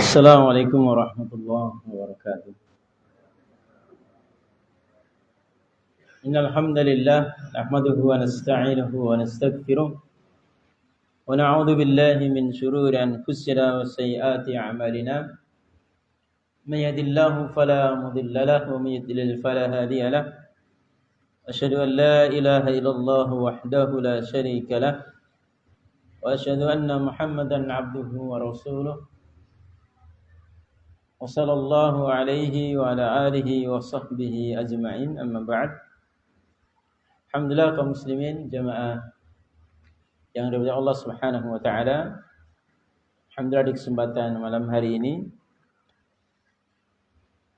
Assalamualaikum warahmatullahi wabarakatuh. Innal hamdalillah nahmaduhu wa nasta'inuhu wa nastaghfiruh wa na'udzu billahi min shururi anfusina wa sayyiati a'malina. May yahdihillahu fala mudilla lahu wa may yudlil fala hadiya lahu. Asyhadu an la ilaha illallah wahdahu la syarika lah wa asyhadu anna Muhammadan 'abduhu wa rasuluh. Wa sallallahu alaihi wa ala alihi wa sahbihi ajma'in, amma ba'd. Alhamdulillah kaum muslimin jamaah yang dirahmati Allah Subhanahu wa taala. Alhamdulillah di kesempatan malam hari ini,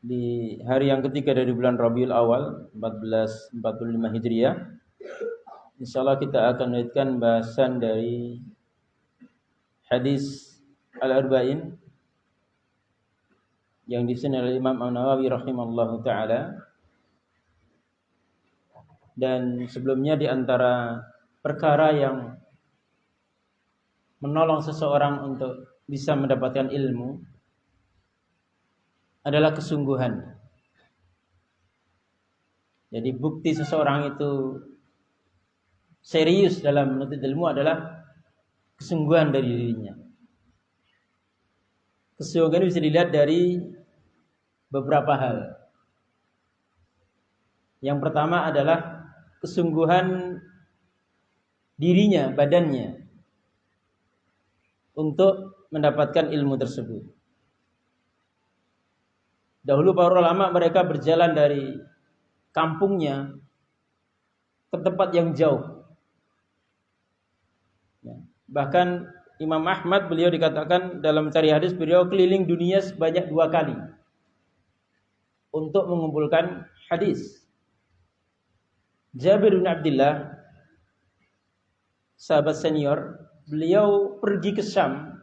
di hari yang ketiga dari bulan Rabiul Awal 1445 Hijriah, insyaallah kita akan melanjutkan bahasan dari hadis Al-Arba'in yang disusun oleh Imam An-Nawawi rahimallahu taala. Dan sebelumnya di antara perkara yang menolong seseorang untuk bisa mendapatkan ilmu adalah kesungguhan. Jadi bukti seseorang itu serius dalam menuntut ilmu adalah kesungguhan dari dirinya. Kesungguhan bisa dilihat dari beberapa hal. Yang pertama adalah kesungguhan dirinya, badannya, untuk mendapatkan ilmu tersebut. Dahulu para ulama mereka berjalan dari kampungnya ke tempat yang jauh. Bahkan Imam Ahmad, beliau dikatakan dalam mencari hadis, beliau keliling dunia sebanyak 2 kali untuk mengumpulkan hadis. Jabir bin Abdullah, sahabat senior, beliau pergi ke Syam,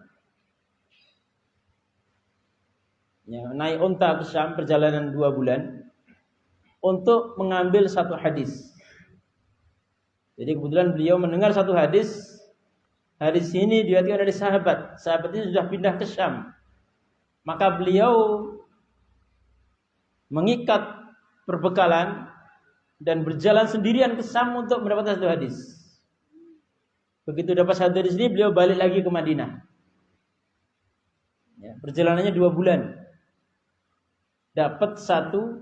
naik unta ke Syam, perjalanan 2 bulan untuk mengambil satu hadis. Jadi kebetulan beliau mendengar satu hadis. Hadis ini diriwayatkan dari sahabat. Sahabat ini sudah pindah ke Syam. Maka beliau mengikat perbekalan dan berjalan sendirian ke Syam untuk mendapatkan satu hadis. Begitu dapat satu hadis ini, beliau balik lagi ke Madinah. Perjalanannya 2 bulan. Dapat satu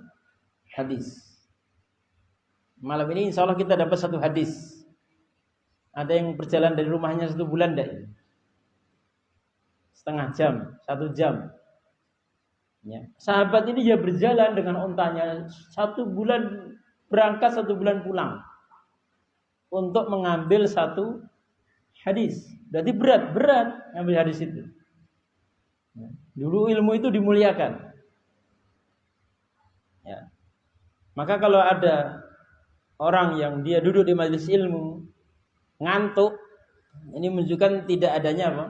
hadis. Malam ini insya Allah kita dapat satu hadis. Ada yang berjalan dari rumahnya 1 bulan enggak? Setengah jam, 1 jam. Sahabat ini dia berjalan dengan untanya 1 bulan berangkat, 1 bulan pulang untuk mengambil satu hadis. Berarti berat ngambil hadis itu. Dulu ilmu itu dimuliakan. Maka kalau ada orang yang dia duduk di majelis ilmu ngantuk, ini menunjukkan tidak adanya apa?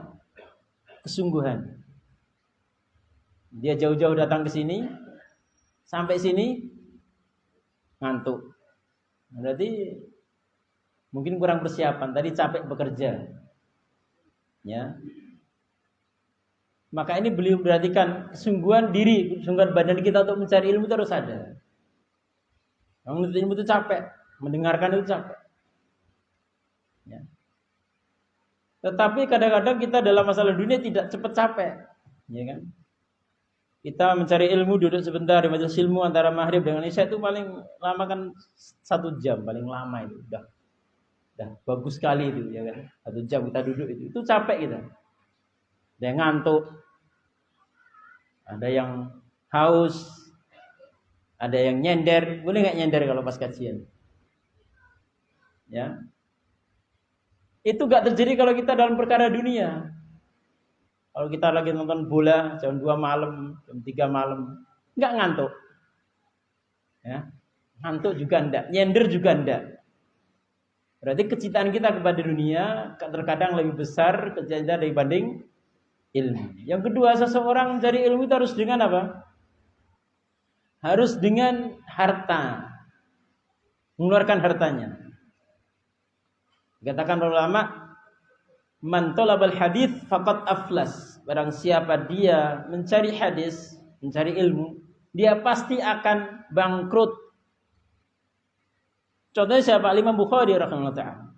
Kesungguhan. Dia jauh-jauh datang ke sini, sampai sini ngantuk. Berarti mungkin kurang persiapan, tadi capek bekerja. Maka ini beliau perhatikan kesungguhan diri, kesungguhan badan kita untuk mencari ilmu itu harus ada. Menuntut ilmu itu capek, mendengarkan itu capek. Tetapi kadang-kadang kita dalam masalah dunia tidak cepat capek, ya kan? Kita mencari ilmu, duduk sebentar di majelis ilmu antara maghrib dengan isya itu paling lama kan 1 jam, paling lama itu udah bagus sekali itu ya kan. 1 jam kita duduk itu capek kita. Ada yang ngantuk, ada yang haus, ada yang nyender. Boleh nggak nyender kalau pas kajian? Ya, itu nggak terjadi kalau kita dalam perkara dunia. Kalau kita lagi nonton bola jam 2 malam, jam 3 malam, nggak ngantuk. Ya, ngantuk juga enggak, nyender juga enggak. Berarti kecintaan kita kepada dunia terkadang lebih besar kecintaan dibanding ilmu. Yang kedua, seseorang mencari ilmu itu harus dengan apa? Harus dengan harta. Mengeluarkan hartanya. Dikatakan ulama, man talabal hadis faqad aflas. Barang siapa dia mencari hadis, mencari ilmu, dia pasti akan bangkrut. Contohnya siapa? Imam Bukhari rahimahullah ta'ala.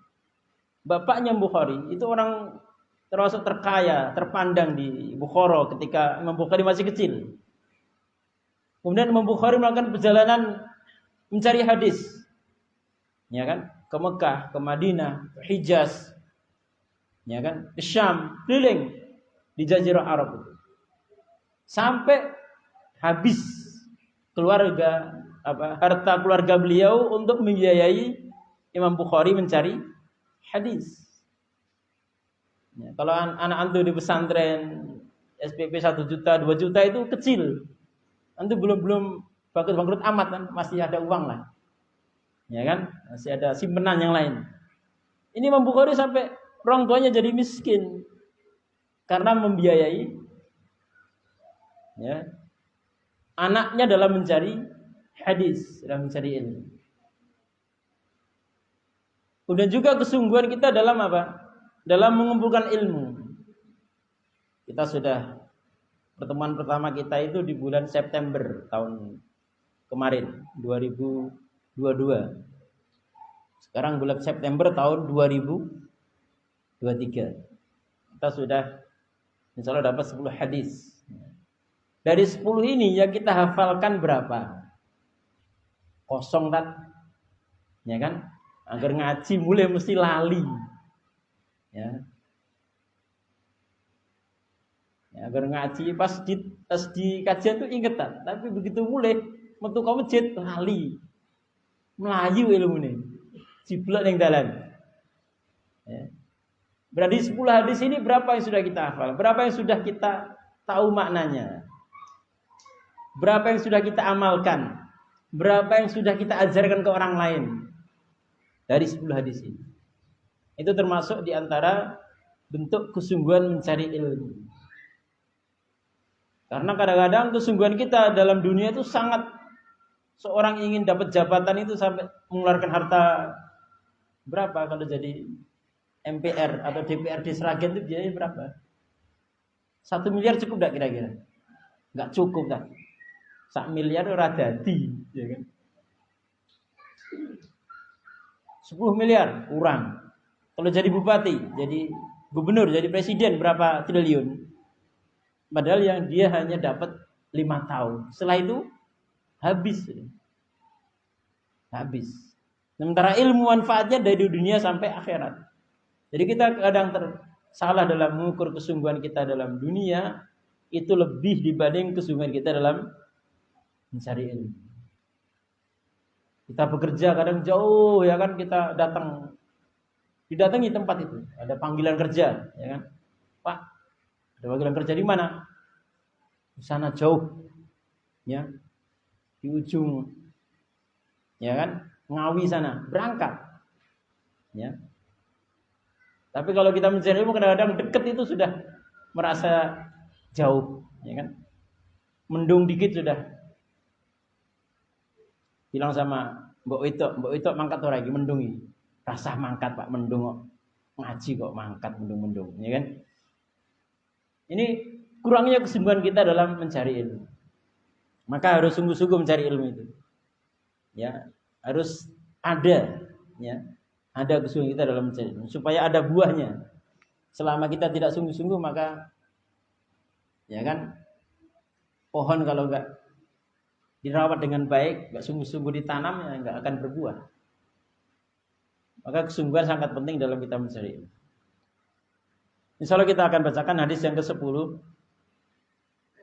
Bapaknya Bukhari itu orang termasuk terkaya, terpandang di Bukhara ketika Imam Bukhari masih kecil. Kemudian Imam Bukhari melakukan perjalanan mencari hadis. Ya kan? Ke Mekah, ke Madinah, ke Hijaz. Ya kan? Ke Syam, keliling di Jazirah Arab itu. Sampai habis harta keluarga beliau untuk membiayai Imam Bukhari mencari hadis. Ya, kalau anak antum di pesantren SPP 1 juta, 2 juta itu kecil. Antum belum bangkrut amat kan, masih ada uang lah. Ya kan? Masih ada simpenan yang lain. Ini Imam Bukhari sampai orang tuanya jadi miskin karena membiayai ya anaknya dalam mencari hadis, dalam mencari ilmu. Kemudian juga kesungguhan kita dalam apa? Dalam mengumpulkan ilmu. Kita sudah pertemuan pertama kita itu di bulan September tahun kemarin 2022. Sekarang bulan September tahun 2023. Kita sudah insya Allah dapat 10 hadis. Dari 10 ini yang kita hafalkan berapa? Kosong kan? Ya kan? Agar ngaji mulai mesti lali. Ya. Agar ngaji pas di kajian tuh ingetan, tapi begitu mulai metu ka masjid lali. Melayu ilmune. Jiblek ning dalan. Ya. Berarti 10 hadis ini berapa yang sudah kita hafal? Berapa yang sudah kita tahu maknanya? Berapa yang sudah kita amalkan? Berapa yang sudah kita ajarkan ke orang lain? Dari 10 hadis ini. Itu termasuk di antara bentuk kesungguhan mencari ilmu. Karena kadang-kadang kesungguhan kita dalam dunia itu sangat, seorang ingin dapat jabatan itu sampai mengeluarkan harta berapa kalau jadi MPR atau DPRD Sragen itu biayanya berapa? 1 miliar cukup enggak kira-kira? Enggak cukup kan? 1 miliar ora dadi, ya kan? 10 miliar kurang. Kalau jadi bupati, jadi gubernur, jadi presiden berapa triliun? Padahal yang dia hanya dapat 5 tahun. Setelah itu habis. Habis. Sementara ilmu manfaatnya dari dunia sampai akhirat. Jadi kita kadang salah dalam mengukur kesungguhan kita dalam dunia itu lebih dibanding kesungguhan kita dalam mencari ilmu. Kita bekerja kadang jauh ya kan, kita didatangi tempat itu, ada panggilan kerja, ya kan? Pak, ada panggilan kerja di mana? Di sana jauh, ya, di ujung, ya kan? Ngawi sana, berangkat, ya. Tapi kalau kita mencari ilmu kadang-kadang dekat itu sudah merasa jauh, ya kan? Mendung dikit sudah bilang sama Mbok Wito mangkat ora iki mendungi. Rasah mangkat Pak, mendung kok. Ngaji kok mangkat mendung-mendung, ya kan? Ini kurangnya kesungguhan kita dalam mencari ilmu. Maka harus sungguh-sungguh mencari ilmu itu. Ya, harus ada, ya. Ada kesungguhan kita dalam mencari ilmu supaya ada buahnya. Selama kita tidak sungguh-sungguh maka ya kan Pohon kalau enggak dirawat dengan baik, enggak sungguh-sungguh ditanam, ya enggak akan berbuah. Maka kesungguhan sangat penting dalam kita mencari ilmu. Insyaallah kita akan bacakan hadis yang ke-10.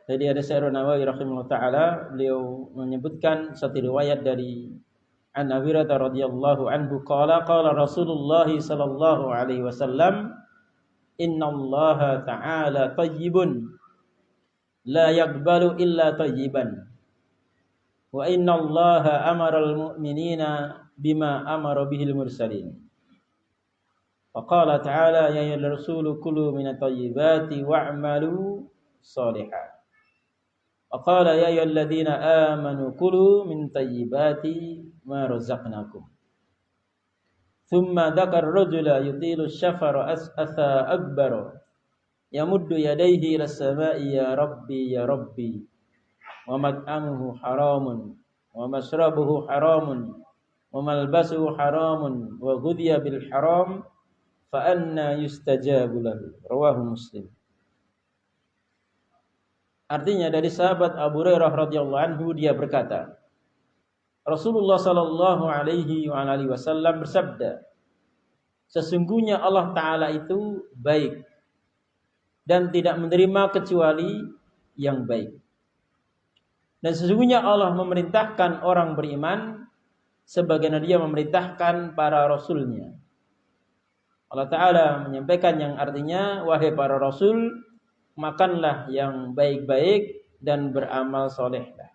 Jadi ada Syekh Nawawi rahimahullah taala, beliau menyebutkan satu riwayat dari An Abi Hurairah radhiyallahu anhu qala Rasulullah sallallahu alaihi wasallam, innallaha ta'ala thayyibun la yaqbalu illa thayyiban wa innallaha amaral mu'minina bima amara bihil mursalin. Faqala ta'ala ya ayyuhar rasulu kulu minat thayyibati wa'malu shalihan. Faqala ya ayyuhalladzina amanu kulu min thayyibati ma razaqnakum. Thumma dzakara rajula yutilu syafara as'atha akbara yamuddu yadayhi ila samai ya rabbi wa mat'amuhu haramun wa mashrabuhu haramun wa malbasuhu haramun wa ghudhiya bil haram fa anna yustajabu lahu. Rawahu Muslim. Artinya dari sahabat Abu Hurairah radhiyallahu anhu, dia berkata, Rasulullah sallallahu alaihi wasallam bersabda, sesungguhnya Allah Ta'ala itu baik dan tidak menerima kecuali yang baik. Dan sesungguhnya Allah memerintahkan orang beriman sebagaimana dia memerintahkan para rasulnya. Allah Ta'ala menyampaikan yang artinya, wahai para rasul, makanlah yang baik-baik dan beramal solehlah.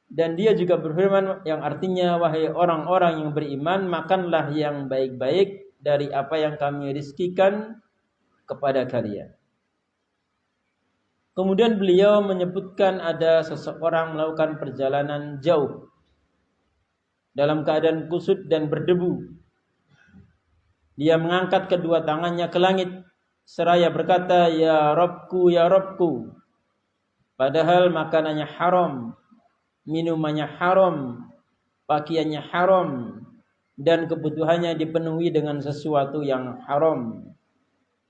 Dan dia juga berfirman yang artinya, wahai orang-orang yang beriman, makanlah yang baik-baik dari apa yang kami rizkikan kepada kalian. Kemudian beliau menyebutkan ada seseorang melakukan perjalanan jauh dalam keadaan kusut dan berdebu. Dia mengangkat kedua tangannya ke langit seraya berkata, ya Rabbku, ya Rabbku. Padahal makanannya haram, minumannya haram, pakaiannya haram, dan kebutuhannya dipenuhi dengan sesuatu yang haram.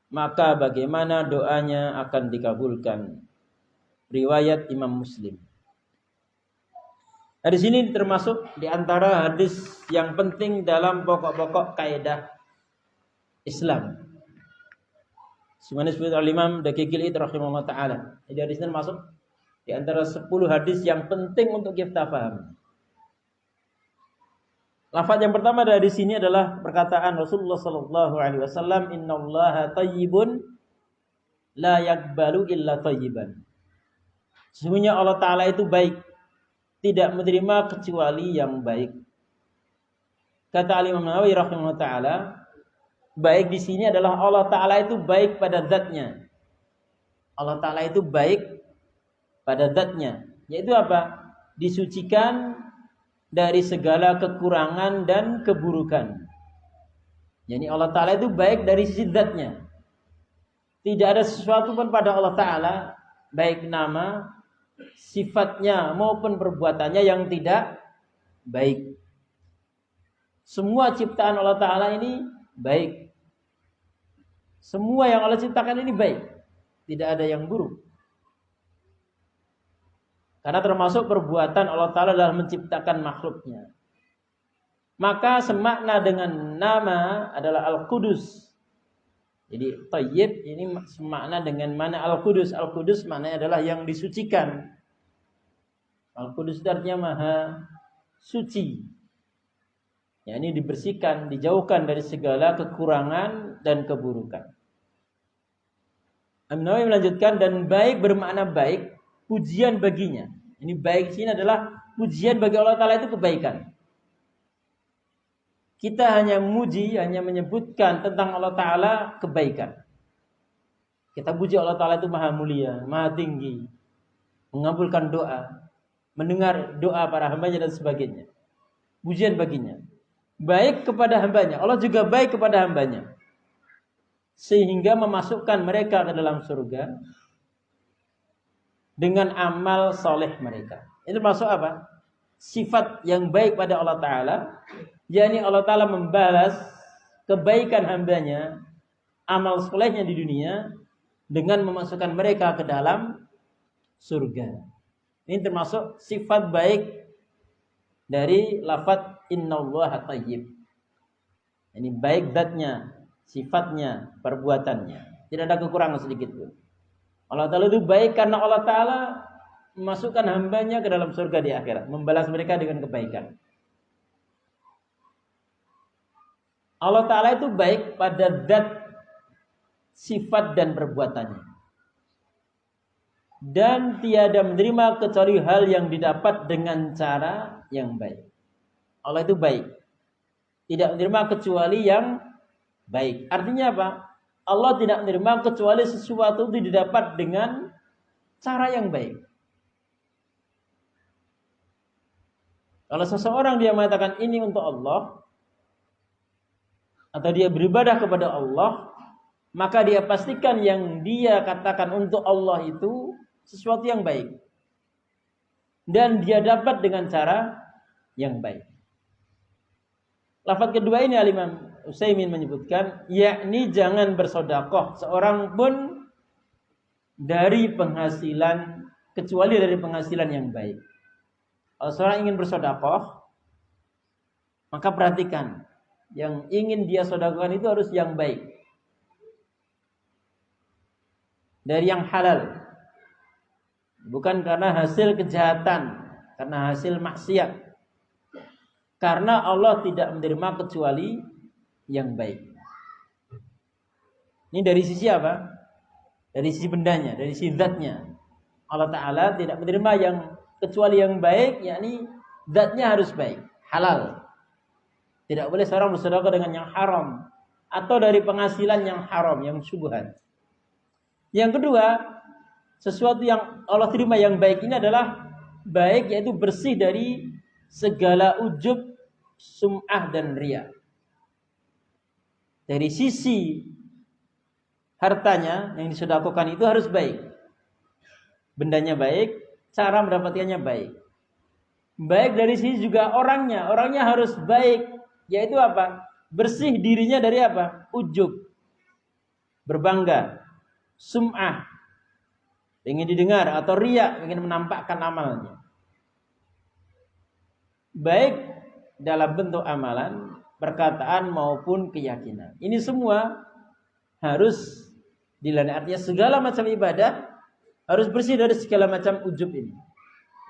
Maka bagaimana doanya akan dikabulkan? Riwayat Imam Muslim. Nah, di sini termasuk di antara hadis yang penting dalam pokok-pokok kaidah Islam. Semuanya disebut oleh Imam Daqiqil Id rahimahullah ta'ala. Jadi hadis ini masuk di antara 10 hadis yang penting untuk kita pahami. Lafaz yang pertama dari sini adalah perkataan Rasulullah sallallahu alaihi wasallam, innallaha thayyibun la yaqbalu illa thayyiban. Sesungguhnya Allah Ta'ala itu baik, tidak menerima kecuali yang baik. Kata Imam Nawawi rahimahullah ta'ala, baik di sini adalah Allah Ta'ala itu baik pada zatnya. Allah Ta'ala itu baik pada zatnya. Yaitu apa? Disucikan dari segala kekurangan dan keburukan. Jadi Allah Ta'ala itu baik dari sisi zatnya. Tidak ada sesuatu pun pada Allah Ta'ala, baik nama, sifatnya maupun perbuatannya yang tidak baik. Semua ciptaan Allah Ta'ala ini baik. Semua yang Allah ciptakan ini baik. Tidak ada yang buruk. Karena termasuk perbuatan Allah Ta'ala dalam menciptakan makhluknya. Maka semakna dengan nama adalah Al-Qudus. Jadi Thayyib ini semakna dengan mana Al-Qudus. Al-Qudus maknanya adalah yang disucikan. Al-Qudus artinya maha suci. Ya, ini dibersihkan, dijauhkan dari segala kekurangan dan keburukan. Imam Nawawi melanjutkan, dan baik bermakna baik, pujian baginya. Ini baik sini adalah pujian bagi Allah Ta'ala, itu kebaikan. Kita hanya memuji, hanya menyebutkan tentang Allah Ta'ala kebaikan. Kita puji Allah Ta'ala itu maha mulia, maha tinggi, mengabulkan doa, mendengar doa para hambanya dan sebagainya. Pujian baginya. Baik kepada hambanya, Allah juga baik kepada hambanya. Sehingga memasukkan mereka ke dalam surga dengan amal soleh mereka. Itu masuk apa? Sifat yang baik pada Allah Ta'ala, yakni Allah Ta'ala membalas kebaikan hambanya, amal solehnya di dunia, dengan memasukkan mereka ke dalam surga. Ini termasuk sifat baik dari lafaz innallaha thayyib. Ini baik zatnya, sifatnya, perbuatannya. Tidak ada kekurangan sedikit pun. Allah Ta'ala itu baik karena Allah Ta'ala memasukkan hambanya ke dalam surga di akhirat, membalas mereka dengan kebaikan. Allah Ta'ala itu baik pada zat, sifat dan perbuatannya. Dan tiada menerima kecuali hal yang didapat dengan cara yang baik. Allah itu baik, tidak menerima kecuali yang baik. Artinya apa? Allah tidak menerima kecuali sesuatu itu didapat dengan cara yang baik. Kalau seseorang dia mengatakan ini untuk Allah, atau dia beribadah kepada Allah, maka dia pastikan yang dia katakan untuk Allah itu sesuatu yang baik. Dan dia dapat dengan cara yang baik. Lafaz kedua ini Al-Imam Utsaimin menyebutkan, yakni jangan bersedekah seorang pun dari penghasilan, kecuali dari penghasilan yang baik. Kalau seorang ingin bersedekah, maka perhatikan, yang ingin dia sedekahkan itu harus yang baik, dari yang halal. Bukan karena hasil kejahatan, karena hasil maksiat. Karena Allah tidak menerima kecuali yang baik. Ini dari sisi apa? Dari sisi bendanya, dari sisi zatnya. Allah Ta'ala tidak menerima yang kecuali yang baik, yakni zatnya harus baik, halal. Tidak boleh seorang bersedekah dengan yang haram, atau dari penghasilan yang haram, yang syubhat. Yang kedua, sesuatu yang Allah terima yang baik ini adalah baik, yaitu bersih dari segala ujub, sum'ah dan riya. Dari sisi hartanya yang disedekahkan itu harus baik, bendanya baik, cara mendapatkannya baik. Baik dari sisi juga orangnya harus baik, yaitu apa? Bersih dirinya dari apa? Ujub, berbangga, sum'ah, ingin didengar, atau riya, ingin menampakkan amalnya. Baik dalam bentuk amalan, perkataan maupun keyakinan. Ini semua harus dilalui. Artinya segala macam ibadah harus bersih dari segala macam ujub ini.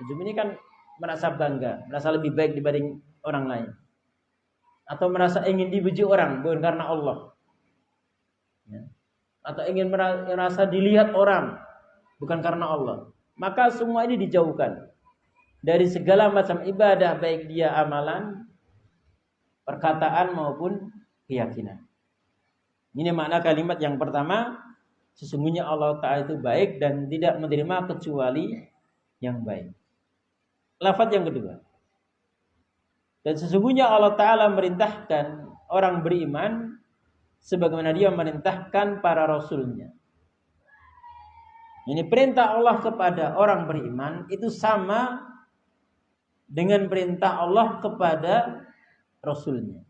Ujub ini kan merasa bangga, merasa lebih baik dibanding orang lain, atau merasa ingin dipuji orang bukan karena Allah, atau ingin merasa dilihat orang bukan karena Allah. Maka semua ini dijauhkan dari segala macam ibadah, baik dia amalan, perkataan maupun keyakinan. Ini makna kalimat yang pertama, sesungguhnya Allah Ta'ala itu baik dan tidak menerima kecuali yang baik. Lafaz yang kedua, dan sesungguhnya Allah Ta'ala merintahkan orang beriman sebagaimana dia merintahkan para rasulnya. Ini perintah Allah kepada orang beriman itu sama dengan perintah Allah kepada rasulnya.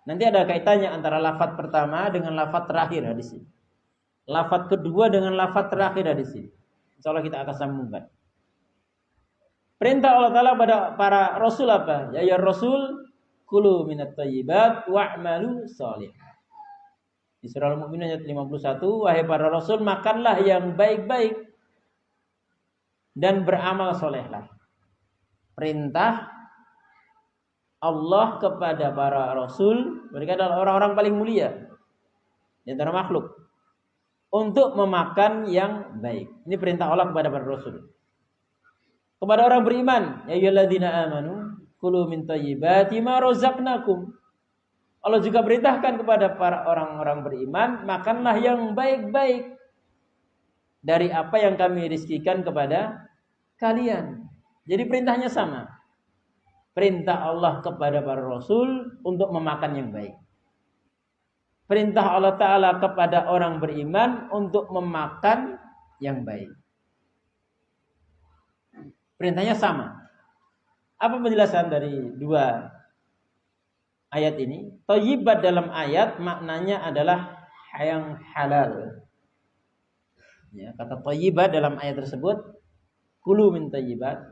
Nanti ada kaitannya antara lafaz pertama dengan lafaz terakhir hadis ini. Lafaz kedua dengan lafaz terakhir hadis ini. Insyaallah kita akan sambungkan. Perintah Allah Ta'ala pada para rasul apa? Ya rasul, kulu minat thayyibat wa'malu shalih. Di surah Al-Mu'minun ayat 51, wahai para rasul, makanlah yang baik-baik dan beramal solehlah. Perintah Allah kepada para rasul, mereka adalah orang-orang paling mulia di antara makhluk, untuk memakan yang baik. Ini perintah Allah kepada para rasul. Kepada orang beriman, ya ayyuhalladzina amanu kulu min thayyibati ma razaqnakum. Allah juga perintahkan kepada para orang-orang beriman, makanlah yang baik-baik dari apa yang kami rizkikan kepada kalian. Jadi perintahnya sama. Perintah Allah kepada para rasul untuk memakan yang baik. Perintah Allah Ta'ala kepada orang beriman untuk memakan yang baik. Perintahnya sama. Apa penjelasan dari dua ayat ini? Thayyibat dalam ayat maknanya adalah yang halal. Ya, kata thayyibat dalam ayat tersebut, kulu min thayyibat,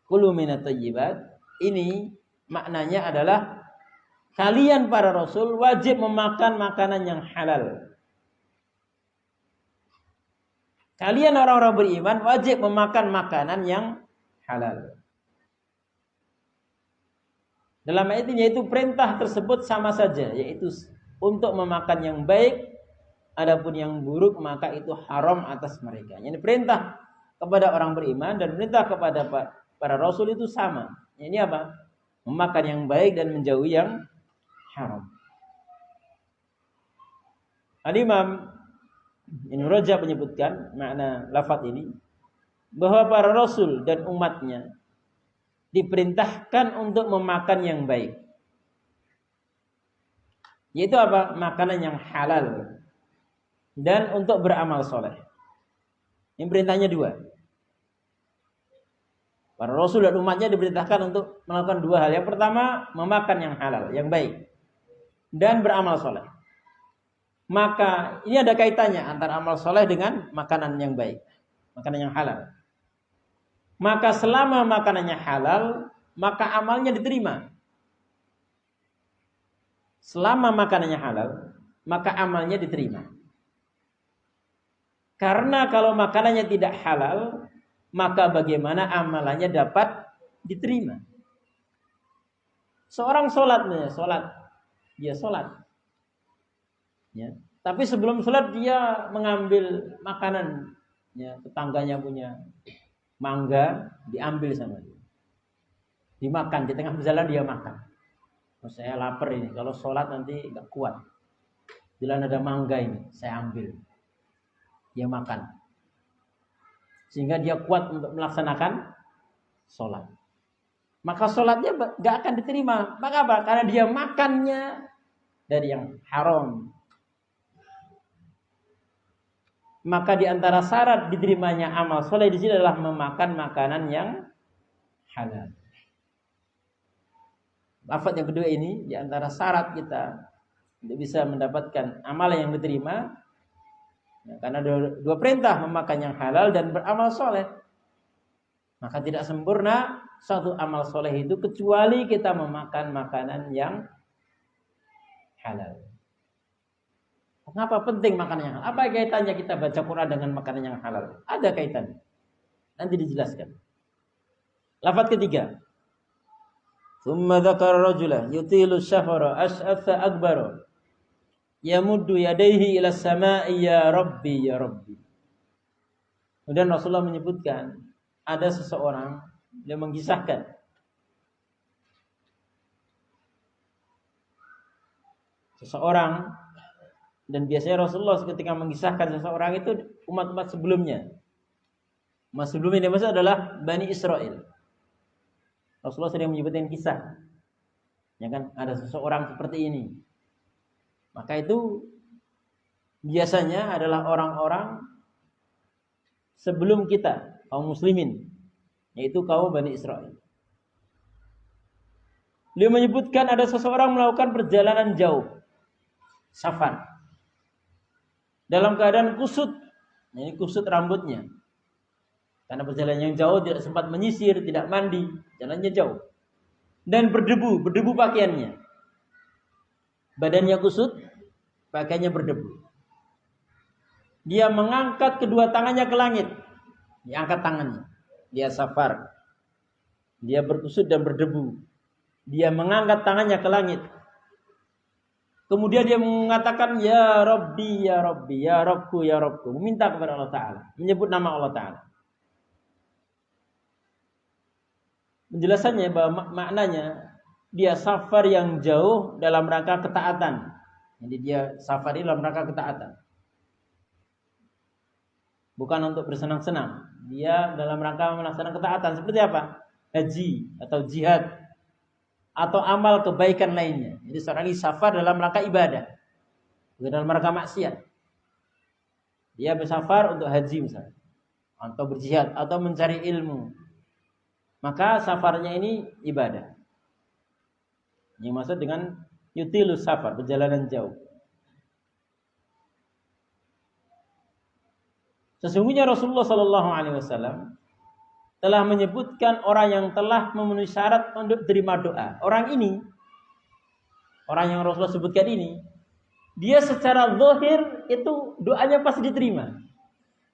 kulu minat thayyibat. Ini maknanya adalah kalian para rasul wajib memakan makanan yang halal. Kalian orang-orang beriman wajib memakan makanan yang halal. Dalam ayat ini yaitu perintah tersebut sama saja, yaitu untuk memakan yang baik. Adapun yang buruk maka itu haram atas mereka. Ini perintah kepada orang beriman dan perintah kepada para rasul itu sama. Ini apa? Memakan yang baik dan menjauhi yang haram. Al-Imam Ibnu Rajab menyebutkan makna lafaz ini bahwa para rasul dan umatnya diperintahkan untuk memakan yang baik. Yaitu apa? Makanan yang halal. Dan untuk beramal soleh. Ini perintahnya dua. Para rasul dan umatnya diperintahkan untuk melakukan dua hal. Yang pertama, memakan yang halal, yang baik. Dan beramal soleh. Maka ini ada kaitannya antara amal soleh dengan makanan yang baik. Makanan yang halal. Maka selama makanannya halal, maka amalnya diterima. Selama makanannya halal, maka amalnya diterima. Karena kalau makanannya tidak halal, maka bagaimana amalannya dapat diterima? Seorang dia sholat. Ya. Tapi sebelum sholat dia mengambil makanan, ya, tetangganya punya mangga, diambil sama dia. Dimakan, di tengah jalan dia makan. Oh, saya lapar ini, kalau sholat nanti gak kuat. Jalan ada mangga ini, saya ambil. Dia makan. Sehingga dia kuat untuk melaksanakan sholat. Maka sholatnya gak akan diterima. Maka apa? Karena dia makannya dari yang haram. Maka di antara syarat diterimanya amal soleh di sini adalah memakan makanan yang halal. Lafaz yang kedua ini di antara syarat kita untuk bisa mendapatkan amalan yang diterima. Ya, karena dua perintah, memakan yang halal dan beramal soleh. Maka tidak sempurna suatu amal soleh itu kecuali kita memakan makanan yang halal. Kenapa penting makanan yang halal? Apa kaitannya kita baca Quran dengan makanan yang halal? Ada kaitannya. Nanti dijelaskan. Lafaz ketiga. Tsumma dzakara rajulan yutilu syafara as'atha akbara. Yamuddu yadayhi ila samai ya Rabbi ya Rabbi. Kemudian Rasulullah menyebutkan ada seseorang yang mengisahkan seseorang, dan biasanya Rasulullah ketika mengisahkan seseorang itu umat-umat sebelumnya. Umat sebelumnya ini maksudnya adalah Bani Israel. Rasulullah sering menyebutkan kisah. Ya kan, ada seseorang seperti ini. Maka itu biasanya adalah orang-orang sebelum kita, kaum muslimin, yaitu kaum Bani Israel. Beliau menyebutkan ada seseorang melakukan perjalanan jauh, safar, dalam keadaan kusut, ini kusut rambutnya. Karena perjalanan yang jauh tidak sempat menyisir, tidak mandi, jalannya jauh. Dan berdebu pakaiannya. Badannya kusut, pakaiannya berdebu. Dia mengangkat kedua tangannya ke langit. Diangkat tangannya. Dia safar. Dia berkusut dan berdebu. Dia mengangkat tangannya ke langit. Kemudian dia mengatakan, Ya Rabbi, Ya Rabbi, Ya Rabbku, Ya Rabbku. Meminta kepada Allah Ta'ala. Menyebut nama Allah Ta'ala. Penjelasannya bahwa maknanya dia safar yang jauh dalam rangka ketaatan. Jadi dia safar ini dalam rangka ketaatan. Bukan untuk bersenang-senang. Dia dalam rangka melaksanakan ketaatan. Seperti apa? Haji atau jihad. Atau amal kebaikan lainnya. Jadi seorang ini safar dalam rangka ibadah. Bukan dalam rangka maksiat. Dia bersafar untuk haji misalnya. Atau berjihad. Atau mencari ilmu. Maka safarnya ini ibadah. Yang maksud dengan yutilus safar, perjalanan jauh. Sesungguhnya Rasulullah Shallallahu Alaihi Wasallam telah menyebutkan orang yang telah memenuhi syarat untuk terima doa. Orang yang Rasulullah sebutkan ini, dia secara zahir itu doanya pasti diterima.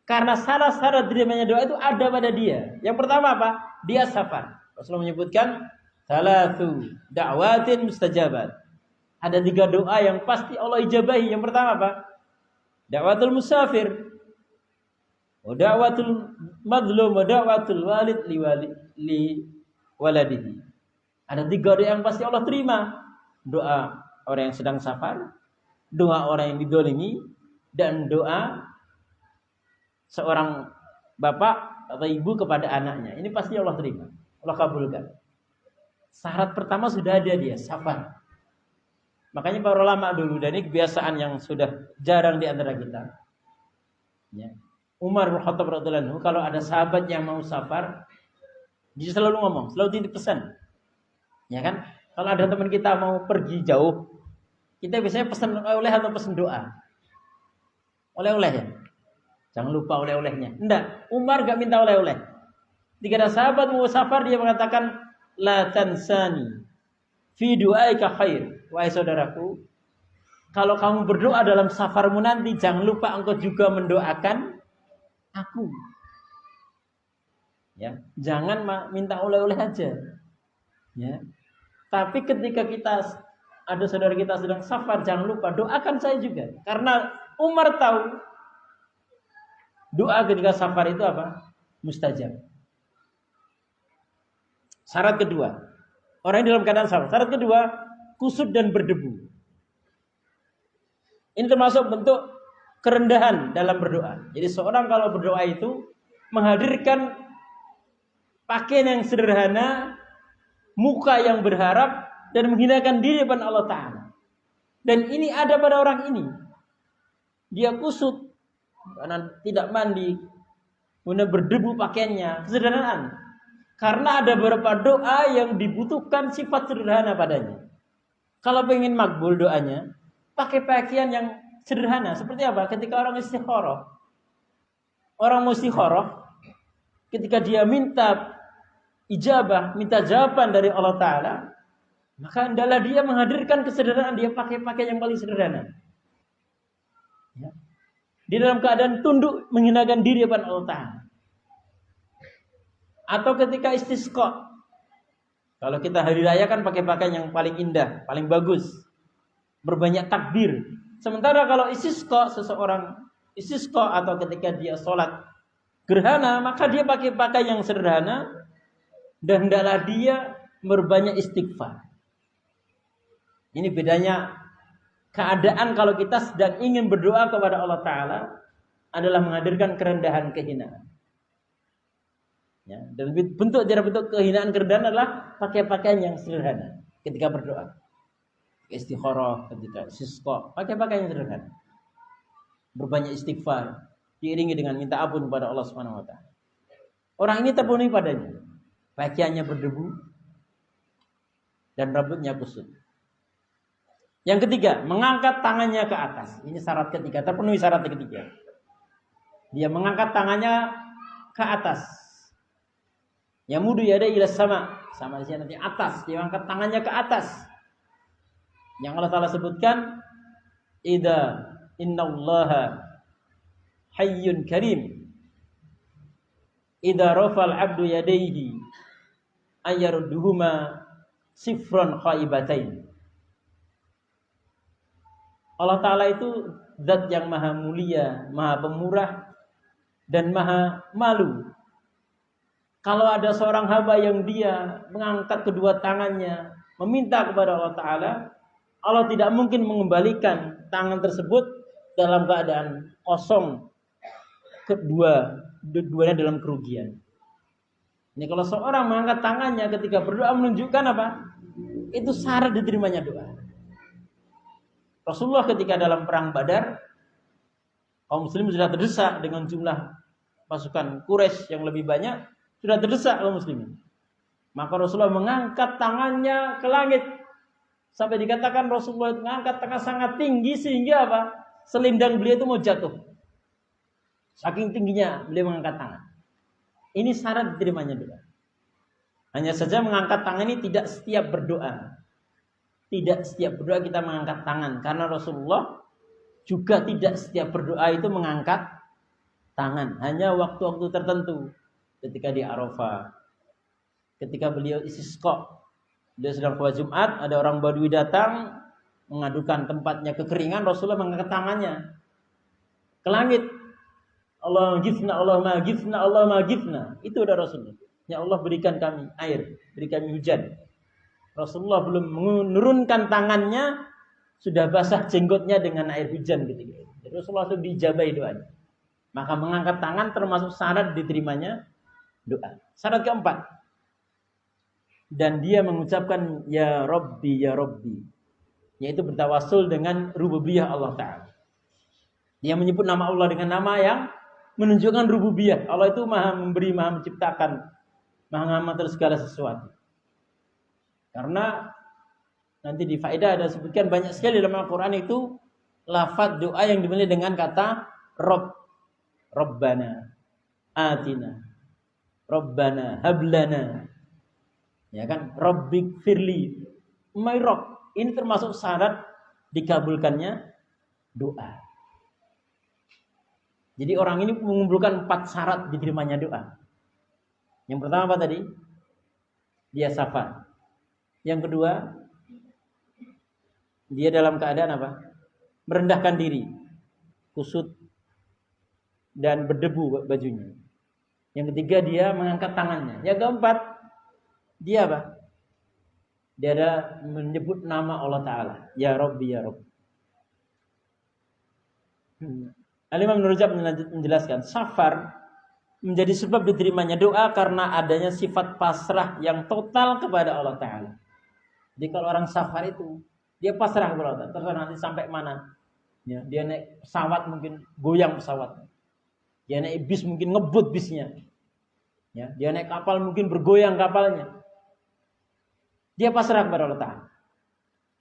Karena syarat-syarat diterimanya doa itu ada pada dia. Yang pertama apa? Dia safar. Rasulullah menyebutkan salatu da'watin mustajabat. Ada 3 doa yang pasti Allah ijabahi. Yang pertama apa? Da'watul musafir, wa da'watul madlum, wa da'watul walid li waladihi. Ada 3 doa yang pasti Allah terima. Doa orang yang sedang safar, doa orang yang didolimi, dan doa seorang bapak atau ibu kepada anaknya. Ini pasti Allah terima, Allah kabulkan. Syarat pertama sudah ada, dia safar. Makanya para ulama dulu, dan ini kebiasaan yang sudah jarang di antara kita, ya. Umar bin Khattab radhiyallahu anhu, kalau ada sahabat yang mau safar, dia selalu ngomong, selalu titip pesan, ya kan? Kalau ada teman kita mau pergi jauh, kita biasanya pesan oleh-oleh atau pesan doa. Oleh-oleh ya. Jangan lupa oleh-olehnya. Enggak, Umar gak minta oleh-oleh. Ketika ada sahabat mau safar, dia mengatakan, la tansani fi du'aika khair. Wahai saudaraku, kalau kamu berdoa dalam safarmu nanti, jangan lupa engkau juga mendoakan aku. Ya, jangan minta oleh-oleh aja. Ya. Tapi ketika ada saudara kita sedang safar, jangan lupa doakan saya juga. Karena Umar tahu doa ketika safar itu apa? Mustajab. Syarat kedua, orang yang dalam keadaan safar. Syarat kedua, kusut dan berdebu. Ini termasuk bentuk kerendahan dalam berdoa. Jadi seorang kalau berdoa itu menghadirkan pakaian yang sederhana, muka yang berharap, dan menghinakan diri depan Allah Ta'ala. Dan ini ada pada orang ini. Dia kusut karena tidak mandi, kemudian berdebu pakaiannya, kesederhanaan. Karena ada beberapa doa yang dibutuhkan sifat sederhana padanya. Kalau pengen makbul doanya, pakai pakaian yang sederhana. Seperti apa? Ketika orang istikharah. Orang istikharah, ketika dia minta ijabah, minta jawaban dari Allah Ta'ala, maka hendaklah dia menghadirkan kesederhanaan. Dia pakai pakaian yang paling sederhana. Ya. Di dalam keadaan tunduk menghinakan diri depan Allah Ta'ala. Atau ketika istisqa, kalau kita hari raya kan pakai pakaian yang paling indah, paling bagus, berbanyak takbir. Sementara kalau seseorang istisqa atau ketika dia sholat gerhana, maka dia pakai pakaian yang sederhana, dan hendaklah dia berbanyak istighfar. Ini bedanya keadaan kalau kita sedang ingin berdoa kepada Allah Ta'ala adalah menghadirkan kerendahan, kehinaan. Ya, dan bentuk kehinaan, kerendahan adalah pakai pakaian yang sederhana ketika berdoa. Istikharah, ketika istisqa, pakai pakaian yang sederhana. Berbanyak istighfar, diiringi dengan minta ampun kepada Allah Subhanahu wa Ta'ala. Orang ini terpenuhi padanya. Pakaiannya berdebu dan rambutnya kusut. Yang ketiga, mengangkat tangannya ke atas. Ini syarat ketiga, terpenuhi syarat ketiga. Dia mengangkat tangannya ke atas. Yamudu yada ila sama di sini nanti atas. Dia mengangkat tangannya ke atas. Yang Allah Ta'ala sebutkan, innallaha hayyun karim. Idza rafal 'abdu yadayhi ayyarduhuma sifran khaibatain. Allah Ta'ala itu zat yang maha mulia, maha pemurah, dan maha malu. Kalau ada seorang hamba yang dia mengangkat kedua tangannya, meminta kepada Allah Ta'ala, Allah tidak mungkin mengembalikan tangan tersebut dalam keadaan kosong, keduanya dalam kerugian. Ini kalau seorang mengangkat tangannya ketika berdoa menunjukkan apa? Itu syarat diterimanya doa. Rasulullah ketika dalam perang Badar, kaum muslim sudah terdesak dengan jumlah pasukan Quraisy yang lebih banyak, sudah terdesak kaum muslimin. Maka Rasulullah mengangkat tangannya ke langit. Sampai dikatakan Rasulullah itu mengangkat tangan sangat tinggi sehingga apa? Selindang beliau itu mau jatuh. Saking tingginya beliau mengangkat tangan. Ini syarat diterimanya doa. Hanya saja mengangkat tangan ini tidak setiap berdoa. Tidak setiap berdoa kita mengangkat tangan. Karena Rasulullah juga tidak setiap berdoa itu mengangkat tangan. Hanya waktu-waktu tertentu. Ketika di Arafah. Ketika beliau istisqa. Beliau sedang khutbah Jumat. Ada orang Badui datang. Mengadukan tempatnya kekeringan. Rasulullah mengangkat tangannya ke langit. Allah magifna, Allah magifna, Allah magifna. Itu udah Rasulullah. Ya Allah berikan kami air. Berikan kami hujan. Rasulullah belum menurunkan tangannya. Sudah basah jenggotnya dengan air hujan ketika itu. Jadi Rasulullah itu diijabahi doanya. Maka mengangkat tangan termasuk syarat diterimanya doa. Syarat keempat. Dan dia mengucapkan ya Rabbi, ya Rabbi. Yaitu bertawasul dengan rububiyah Allah Ta'ala. Dia menyebut nama Allah dengan nama yang menunjukkan rububiyah. Allah itu maha memberi, maha menciptakan, maha mengatur segala sesuatu. Karena nanti di faedah ada sebutkan banyak sekali dalam Al-Quran itu lafaz doa yang dimulai dengan kata Rabb, Rabbana, Atina, Rabbana, Hablana. Ya kan? Rabbik firli, my Rabb. Ini termasuk syarat dikabulkannya doa. Jadi orang ini mengumpulkan 4 syarat diterimanya doa. Yang pertama apa tadi? Dia safar. Yang kedua, dia dalam keadaan apa? Merendahkan diri, kusut dan berdebu bajunya. Yang ketiga, dia mengangkat tangannya. Yang keempat, dia apa? Dia ada menyebut nama Allah Ta'ala. Ya Rabbi, ya Rabbi. Al-Imam Ibnu Rajab menjelaskan, safar menjadi sebab diterimanya doa karena adanya sifat pasrah yang total kepada Allah Ta'ala. Jadi kalau orang safar itu, dia pasrah kepada Allah Ta'ala. Terus nanti sampai mana? Ya, dia naik pesawat mungkin goyang pesawatnya. Dia naik bis mungkin ngebut bisnya. Ya, dia naik kapal mungkin bergoyang kapalnya. Dia pasrah kepada Allah Ta'ala.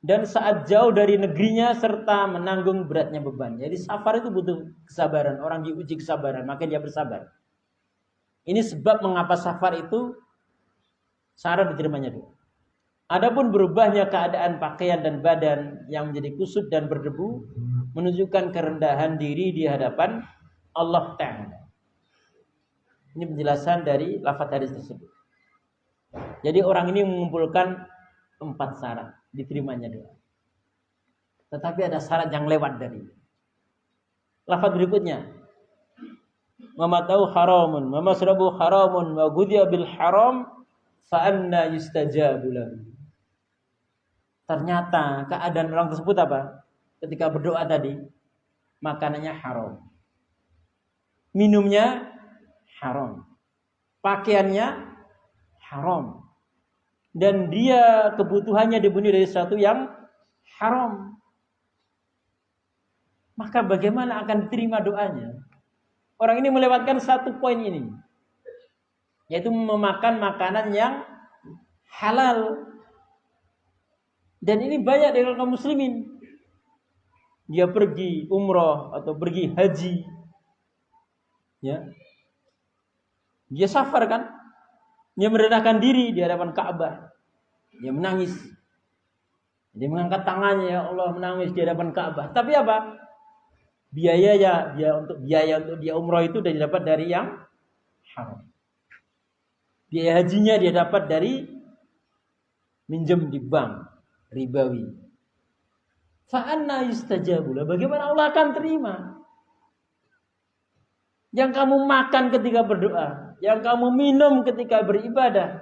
Dan saat jauh dari negerinya serta menanggung beratnya beban. Jadi safar itu butuh kesabaran. Orang diuji kesabaran, maka dia bersabar. Ini sebab mengapa safar itu syarat diterimanya doa. Adapun berubahnya keadaan pakaian dan badan yang menjadi kusut dan berdebu menunjukkan kerendahan diri di hadapan Allah Ta'ala. Ini penjelasan dari lafaz hadis tersebut. Jadi orang ini mengumpulkan 4 syarat diterimanya doa. Tetapi ada syarat yang lewat dari itu. Lafaz berikutnya. Mamatau haramun, mamasrabu haramun, wa ghudhiya bil haram, fa anna yustajabu lahu. Ternyata keadaan orang tersebut apa? Ketika berdoa tadi, makanannya haram. Minumnya haram. Pakaiannya haram. Dan dia kebutuhannya dipenuhi dari sesuatu yang haram. Maka bagaimana akan diterima doanya? Orang ini melewatkan 1 poin ini. Yaitu memakan makanan yang halal. Dan ini banyak dari kaum muslimin. Dia pergi umrah atau pergi haji. Ya. Dia safar kan? Dia merendahkan diri di hadapan Ka'bah. Dia menangis. Dia mengangkat tangannya, ya Allah, menangis di hadapan Ka'bah. Tapi apa? Biaya untuk dia umrah itu sudah didapat dari yang haram. Biaya hajinya dia dapat dari minjem di bank ribawi. Fa anna yustajabu. Bagaimana Allah akan terima? Yang kamu makan ketika berdoa, yang kamu minum ketika beribadah,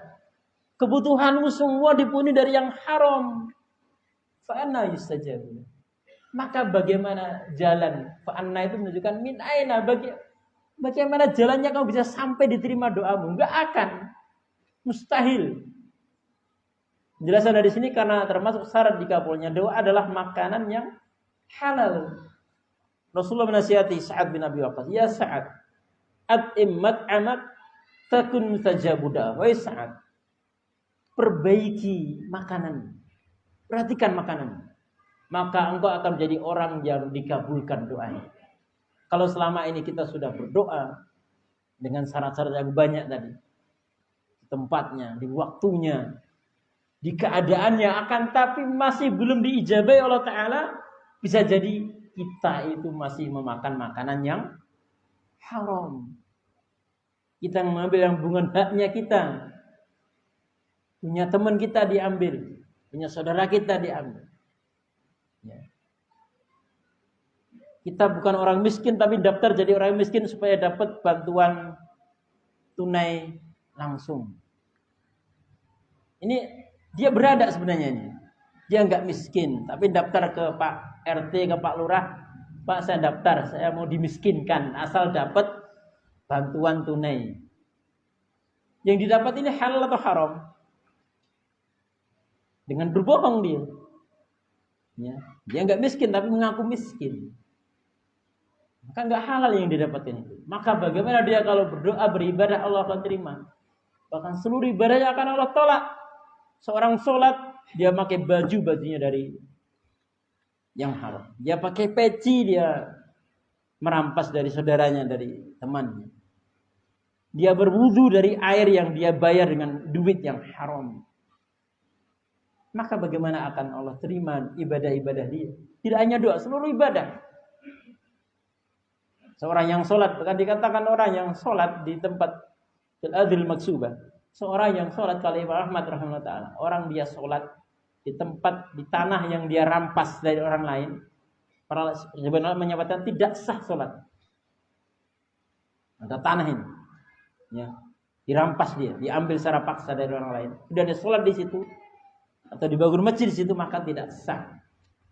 kebutuhanmu semua dipenuhi dari yang haram. Fa anna yustajabu. Maka bagaimana jalan? Fa anna itu menunjukkan min aina, bagaimana jalannya kamu bisa sampai diterima doamu? Enggak akan. Mustahil. Penjelasan dari sini karena termasuk syarat dikabulnya doa adalah makanan yang halal. Rasulullah menasihati Sa'ad bin Abi Waqqas, ya Sa'ad, at'im mat'amak takun mustajabu da'wah. Wahai Sa'ad, perbaiki makanan. Perhatikan makanan. Maka engkau akan menjadi orang yang dikabulkan doanya. Kalau selama ini kita sudah berdoa dengan syarat-syarat yang banyak tadi, di tempatnya, di waktunya, di keadaannya, akan tapi masih belum diijabai Allah Ta'ala, bisa jadi kita itu masih memakan makanan yang haram. Kita mengambil yang bukan haknya kita. Punya teman kita diambil, punya saudara kita diambil. Ya. Kita bukan orang miskin tapi daftar jadi orang miskin supaya dapat bantuan tunai langsung. Ini dia berada sebenarnya ini. Dia nggak miskin tapi daftar ke Pak RT, ke Pak Lurah. Pak, saya daftar, saya mau dimiskinkan asal dapat bantuan tunai. Yang didapat ini halal atau haram? Dengan berbohong dia. Ya. Dia nggak miskin tapi mengaku miskin. Maka nggak halal yang didapatkan itu. Maka bagaimana dia kalau berdoa beribadah Allah akan terima. Bahkan seluruh ibadahnya akan Allah tolak. Seorang sholat dia pakai bajunya dari yang haram. Dia pakai peci, dia merampas dari saudaranya, dari temannya. Dia berwudu dari air yang dia bayar dengan duit yang haram. Maka bagaimana akan Allah terima ibadah-ibadah dia? Tidak hanya doa, seluruh ibadah. Seorang yang sholat, bahkan dikatakan orang yang sholat di tempat al-adil maksubah. Seorang yang sholat kali Imam Ahmad rahimahullah ta'ala. Orang dia sholat di tempat, di tanah yang dia rampas dari orang lain. Para ulama menyebutkan tidak sah sholat. Ada tanah ini. Ya, dirampas dia, diambil secara paksa dari orang lain. Sudah dia sholat di situ. Atau dibangun masjid di situ, maka tidak sah.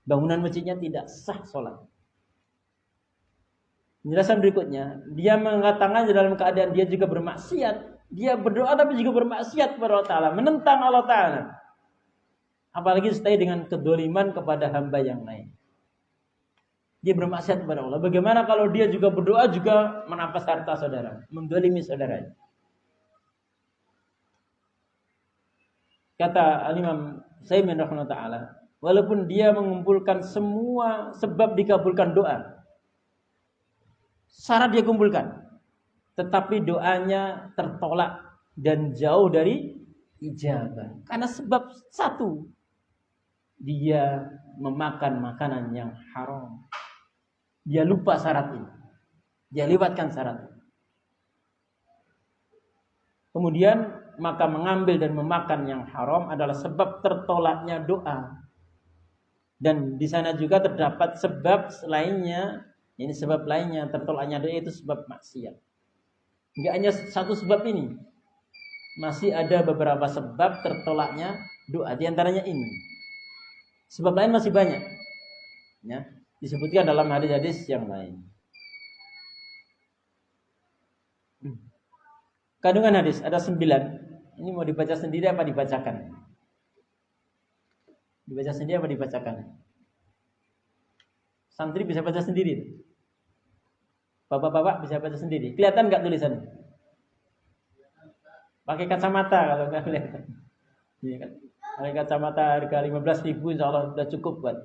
Bangunan masjidnya tidak sah sholat. Penjelasan berikutnya, dia mengatakan dalam keadaan dia juga bermaksiat. Dia berdoa tapi juga bermaksiat kepada Allah Ta'ala, menentang Allah Ta'ala. Apalagi setelah dengan kedoliman kepada hamba yang lain. Dia bermaksiat kepada Allah. Bagaimana kalau dia juga berdoa juga merampas harta saudara, mendolimi saudaranya. Kata Al-Imam Saimin rahimahullah ta'ala, walaupun dia mengumpulkan semua sebab dikabulkan doa, syarat dia kumpulkan, tetapi doanya tertolak dan jauh dari ijabah. Karena sebab satu, dia memakan makanan yang haram. Dia lupa syarat ini. Dia lewatkan syarat. Kemudian maka mengambil dan memakan yang haram adalah sebab tertolaknya doa. Dan di sana juga terdapat sebab lainnya, ini sebab lainnya tertolaknya doa itu sebab maksiat. Enggak hanya satu sebab ini. Masih ada beberapa sebab tertolaknya doa, di antaranya ini. Sebab lain masih banyak. Ya, disebutkan dalam hadis-hadis yang lain. Kandungan hadis ada 9. Ini mau dibaca sendiri apa dibacakan? Dibaca sendiri apa dibacakan? Santri bisa baca sendiri. Bapak-bapak bisa baca sendiri. Kelihatan nggak tulisannya? Pakai kacamata kalau nggak kelihatan. Iya kan? Pakai kacamata harga 15.000 insya Allah sudah cukup buat.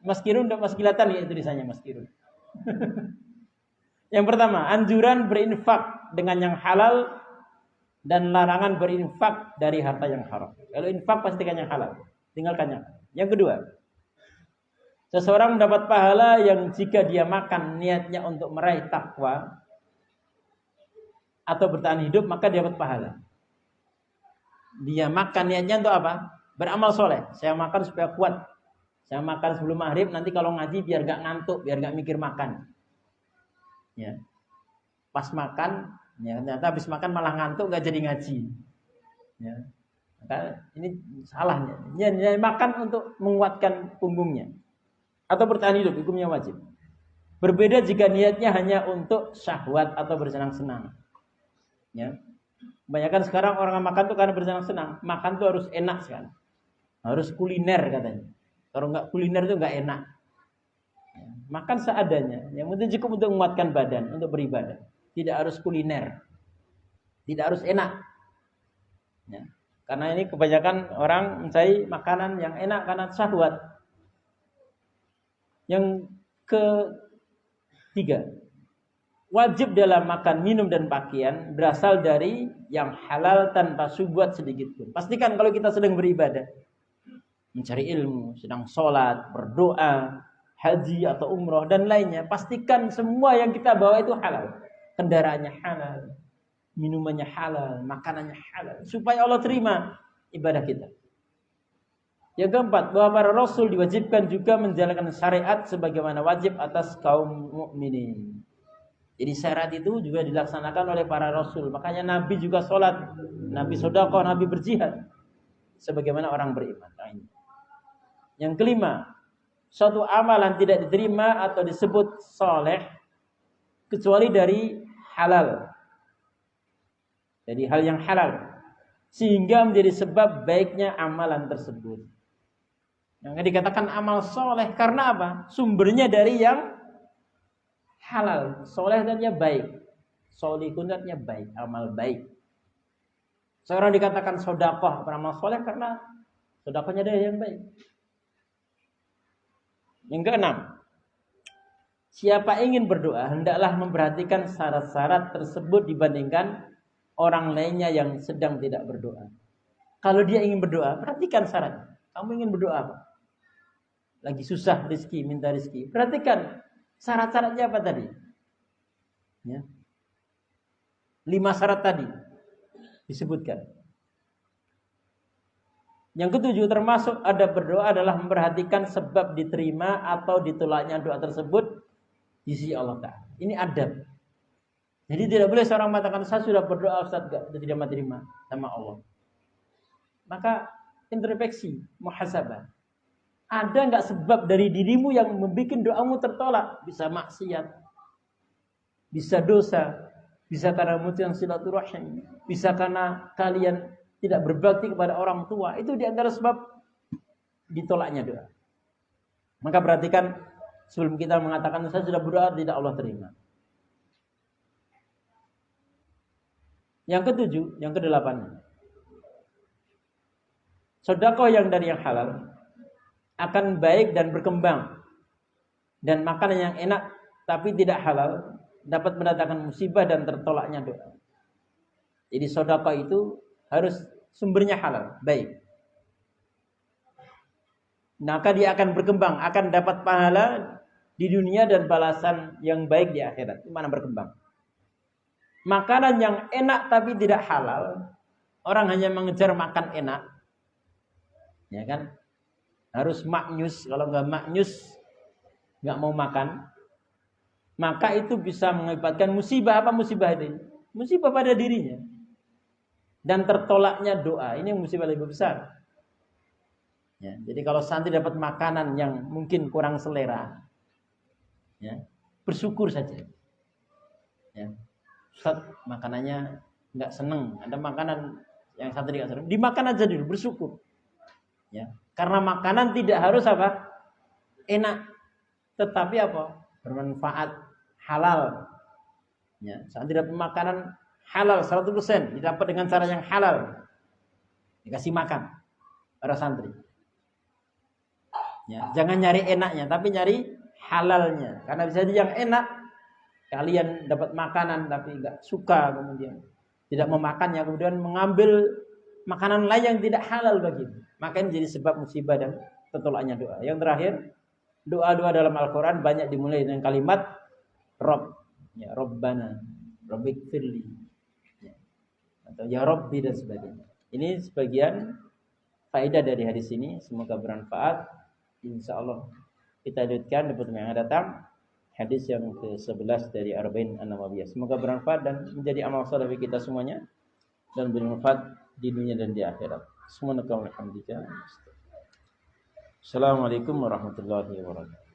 Mas Kirun udah masih kelihatan ya tulisannya Mas Kirun. Yang pertama, anjuran berinfak dengan yang halal dan larangan berinfak dari harta yang haram. Kalau infak pastikan yang halal, tinggalkan yang haram. Yang kedua, seseorang mendapat pahala yang jika dia makan niatnya untuk meraih takwa atau bertahan hidup, maka dia dapat pahala. Dia makan niatnya untuk apa? Beramal soleh. Saya makan supaya kuat. Saya makan sebelum maghrib, nanti kalau ngaji biar gak ngantuk, biar gak mikir makan. Ya. Pas makan, ya, ternyata habis makan malah ngantuk, gak jadi ngaji. Ya. Maka ini salahnya. Dia makan untuk menguatkan punggungnya atau bertahan hidup, hukumnya wajib. Berbeda jika niatnya hanya untuk syahwat atau bersenang-senang. Ya. Kebanyakan sekarang orang makan tuh karena bersenang-senang. Makan tuh harus enak sekali. Harus kuliner katanya. Kalau nggak kuliner tuh nggak enak. Ya. Makan seadanya. Yang penting cukup untuk menguatkan badan, untuk beribadah. Tidak harus kuliner. Tidak harus enak. Ya. Karena ini kebanyakan orang mencari makanan yang enak karena syahwat. Yang 3. Wajib dalam makan, minum, dan pakaian berasal dari yang halal tanpa syubhat sedikit pun. Pastikan kalau kita sedang beribadah, mencari ilmu, sedang sholat, berdoa, haji atau umroh dan lainnya, pastikan semua yang kita bawa itu halal. Kendaraannya halal, minumannya halal, makanannya halal, supaya Allah terima ibadah kita. Yang keempat, bahwa para rasul diwajibkan juga menjalankan syariat sebagaimana wajib atas kaum mukminin. Jadi syarat itu juga dilaksanakan oleh para rasul. Makanya Nabi juga sholat, Nabi sedekah, Nabi berjihad, sebagaimana orang beriman. Yang kelima, suatu amalan tidak diterima atau disebut soleh kecuali dari halal, dari hal yang halal, sehingga menjadi sebab baiknya amalan tersebut. Yang dikatakan amal soleh karena apa? Sumbernya dari yang halal. Soleh artinya baik, solihun artinya baik, amal baik. Seorang dikatakan sedekah beramal soleh karena sedekahnya dari yang baik. Yang keenam, siapa ingin berdoa hendaklah memperhatikan syarat-syarat tersebut dibandingkan orang lainnya yang sedang tidak berdoa. Kalau dia ingin berdoa, perhatikan syarat. Kamu ingin berdoa apa? Lagi susah rezeki, minta rezeki. Perhatikan syarat-syaratnya apa tadi? Ya. 5 syarat tadi disebutkan. Yang ketujuh, termasuk adab berdoa adalah memperhatikan sebab diterima atau ditolaknya doa tersebut di sisi Allah Ta'ala. Ini adab. Jadi tidak boleh seorang mengatakan, saya sudah berdoa Ustaz, tidak diterima sama Allah. Maka introspeksi, muhasabah. Ada enggak sebab dari dirimu yang membuat doamu tertolak? Bisa maksiat, bisa dosa, bisa karena mutusan silaturahim, bisa karena kalian tidak berbakti kepada orang tua. Itu di antara sebab ditolaknya doa. Maka perhatikan sebelum kita mengatakan saya sudah berdoa tidak Allah terima. Yang ketujuh, yang kedelapan, sedekah yang dari yang halal akan baik dan berkembang, dan makanan yang enak tapi tidak halal dapat mendatangkan musibah dan tertolaknya doa. Jadi sedekah itu harus sumbernya halal, baik. Maka dia akan berkembang, akan dapat pahala di dunia dan balasan yang baik di akhirat. Di mana berkembang? Makanan yang enak tapi tidak halal, orang hanya mengejar makan enak, ya kan? Harus maknyus, kalau nggak maknyus nggak mau makan, maka itu bisa mengakibatkan musibah. Apa musibah ini? Musibah pada dirinya dan tertolaknya doa. Ini musibah lebih besar. Ya, jadi kalau santri dapat makanan yang mungkin kurang selera, ya, bersyukur saja. Ya, Ustaz, makanannya nggak seneng, ada makanan yang santri nggak seneng, dimakan aja dulu, bersyukur. Ya, karena makanan tidak harus apa? Enak, tetapi apa? Bermanfaat, halal. Ya, santri dapat makanan halal 100%, didapat dengan cara yang halal, dikasih makan para santri. Ya, jangan nyari enaknya, tapi nyari halalnya. Karena bisa jadi yang enak, kalian dapat makanan tapi nggak suka, kemudian tidak memakannya, kemudian mengambil makanan lain yang tidak halal bagimu. Maka ini jadi sebab musibah dan tertolaknya doa. Yang terakhir, doa-doa dalam Al-Quran banyak dimulai dengan kalimat Rob, ya, Robbana, Robbikfirli, ya, atau Ya Robbi dan sebagainya. Ini sebagian faedah dari hadis ini. Semoga bermanfaat. Insya Allah kita lanjutkan di pertemuan yang datang hadis yang ke-11 dari Arba'in An-Nawawiyah. Semoga bermanfaat dan menjadi amal saleh kita semuanya dan bermanfaat di dunia dan di akhirat. Subhanakallahumma wa bihamdika. Assalamualaikum warahmatullahi wabarakatuh.